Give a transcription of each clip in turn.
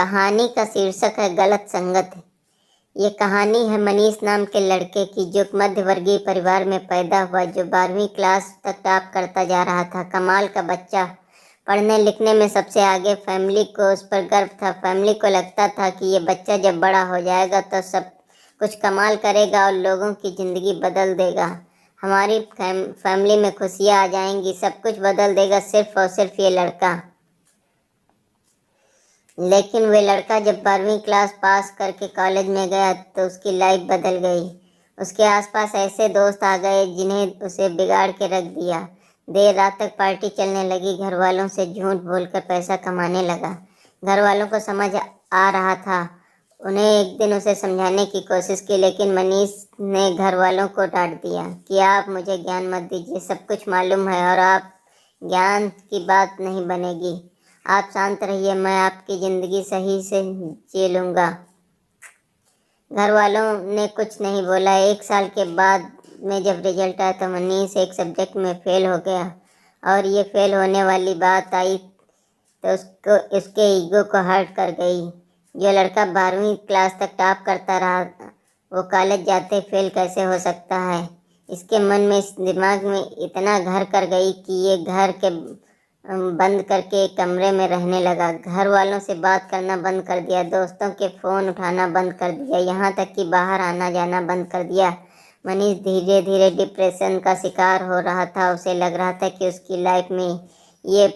कहानी का शीर्षक है गलत संगत। ये कहानी है मनीष नाम के लड़के की, जो मध्य वर्गीय परिवार में पैदा हुआ, जो 12वीं क्लास तक टॉप करता जा रहा था। कमाल का बच्चा, पढ़ने लिखने में सबसे आगे। फैमिली को उस पर गर्व था। फैमिली को लगता था कि ये बच्चा जब बड़ा हो जाएगा तो सब कुछ कमाल करेगा और लोगों की ज़िंदगी बदल देगा। हमारी फैमिली में खुशियाँ आ जाएंगी, सब कुछ बदल देगा सिर्फ और सिर्फ ये लड़का। लेकिन वे लड़का जब 12वीं क्लास पास करके कॉलेज में गया तो उसकी लाइफ बदल गई। उसके आसपास ऐसे दोस्त आ गए जिन्हें उसे बिगाड़ के रख दिया। देर रात तक पार्टी चलने लगी। घर वालों से झूठ बोलकर पैसा कमाने लगा। घर वालों को समझ आ रहा था। उन्हें एक दिन उसे समझाने की कोशिश की, लेकिन मनीष ने घर वालों को डांट दिया कि आप मुझे ज्ञान मत दीजिए, सब कुछ मालूम है और आप ज्ञान की बात नहीं बनेगी। आप शांत रहिए, मैं आपकी ज़िंदगी सही से जी लूँगा। घर वालों ने कुछ नहीं बोला। 1 साल के बाद में जब रिजल्ट आया तो मनीष एक सब्जेक्ट में फेल हो गया, और ये फेल होने वाली बात आई तो उसके ईगो को हर्ट कर गई। जो लड़का 12वीं क्लास तक टॉप करता रहा, वो कॉलेज जाते फेल कैसे हो सकता है? इसके मन में, इस दिमाग में इतना घर कर गई कि ये घर के बंद करके एक कमरे में रहने लगा। घर वालों से बात करना बंद कर दिया, दोस्तों के फ़ोन उठाना बंद कर दिया, यहाँ तक कि बाहर आना जाना बंद कर दिया। मनीष धीरे धीरे डिप्रेशन का शिकार हो रहा था। उसे लग रहा था कि उसकी लाइफ में ये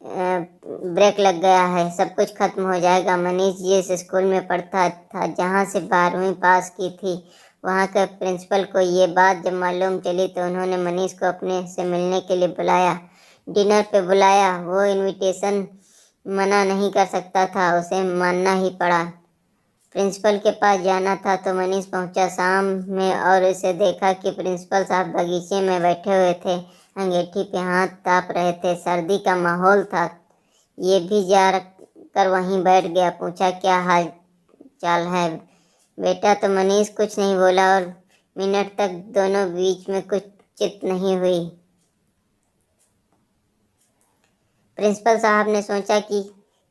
ब्रेक लग गया है, सब कुछ खत्म हो जाएगा। मनीष जिस स्कूल में पढ़ता था, जहाँ से 12वीं पास की थी, वहाँ के प्रिंसिपल को ये बात जब मालूम चली तो उन्होंने मनीष को अपने से मिलने के लिए बुलाया, डिनर पे बुलाया। वो इनविटेशन मना नहीं कर सकता था, उसे मानना ही पड़ा। प्रिंसिपल के पास जाना था तो मनीष पहुंचा शाम में और उसे देखा कि प्रिंसिपल साहब बगीचे में बैठे हुए थे, अंगीठी पे हाथ ताप रहे थे। सर्दी का माहौल था। ये भी जा कर वहीं बैठ गया। पूछा, क्या हाल चाल है बेटा? तो मनीष कुछ नहीं बोला और मिनट तक दोनों बीच में कुछ चित नहीं हुई। प्रिंसिपल साहब ने सोचा कि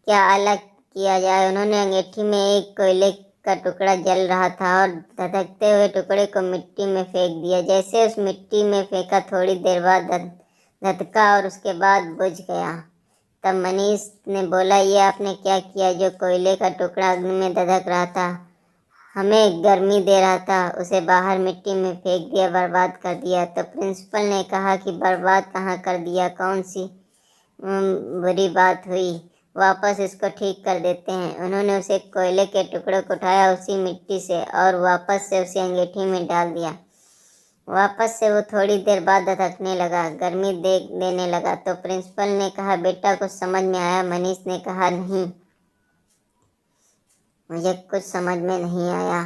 क्या अलग किया जाए। उन्होंने अंगीठी में एक कोयले का टुकड़ा जल रहा था और धधकते हुए टुकड़े को मिट्टी में फेंक दिया। जैसे उस मिट्टी में फेंका, थोड़ी देर बाद धधका और उसके बाद बुझ गया। तब मनीष ने बोला, ये आपने क्या किया? जो कोयले का टुकड़ा अग्नि में धधक रहा था, हमें गर्मी दे रहा था, उसे बाहर मिट्टी में फेंक दिया, बर्बाद कर दिया। तो प्रिंसिपल ने कहा कि बर्बाद कहाँ कर दिया, कौन सी बुरी बात हुई, वापस इसको ठीक कर देते हैं। उन्होंने उसे कोयले के टुकड़े को उठाया उसी मिट्टी से और वापस से उसे अंगीठी में डाल दिया। वापस से वो थोड़ी देर बाद धधकने लगा, गर्मी देने लगा। तो प्रिंसिपल ने कहा, बेटा कुछ समझ में आया? मनीष ने कहा, नहीं, मुझे कुछ समझ में नहीं आया।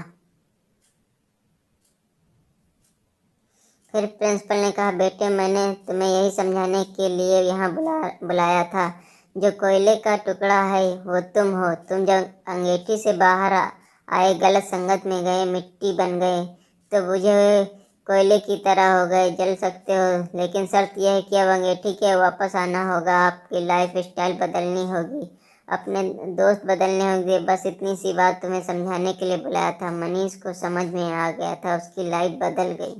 फिर प्रिंसिपल ने कहा, बेटे मैंने तुम्हें यही समझाने के लिए यहाँ बुलाया था। जो कोयले का टुकड़ा है वो तुम हो। तुम जब अंगीठी से बाहर आए, गलत संगत में गए, मिट्टी बन गए, तो बुझे हुए कोयले की तरह हो गए, जल सकते हो। लेकिन शर्त यह है कि अब अंगीठी के वापस आना होगा, आपकी लाइफ स्टाइल बदलनी होगी, अपने दोस्त बदलने होंगे। बस इतनी सी बात तुम्हें समझाने के लिए बुलाया था। मनीष को समझ में आ गया था, उसकी लाइफ बदल गई।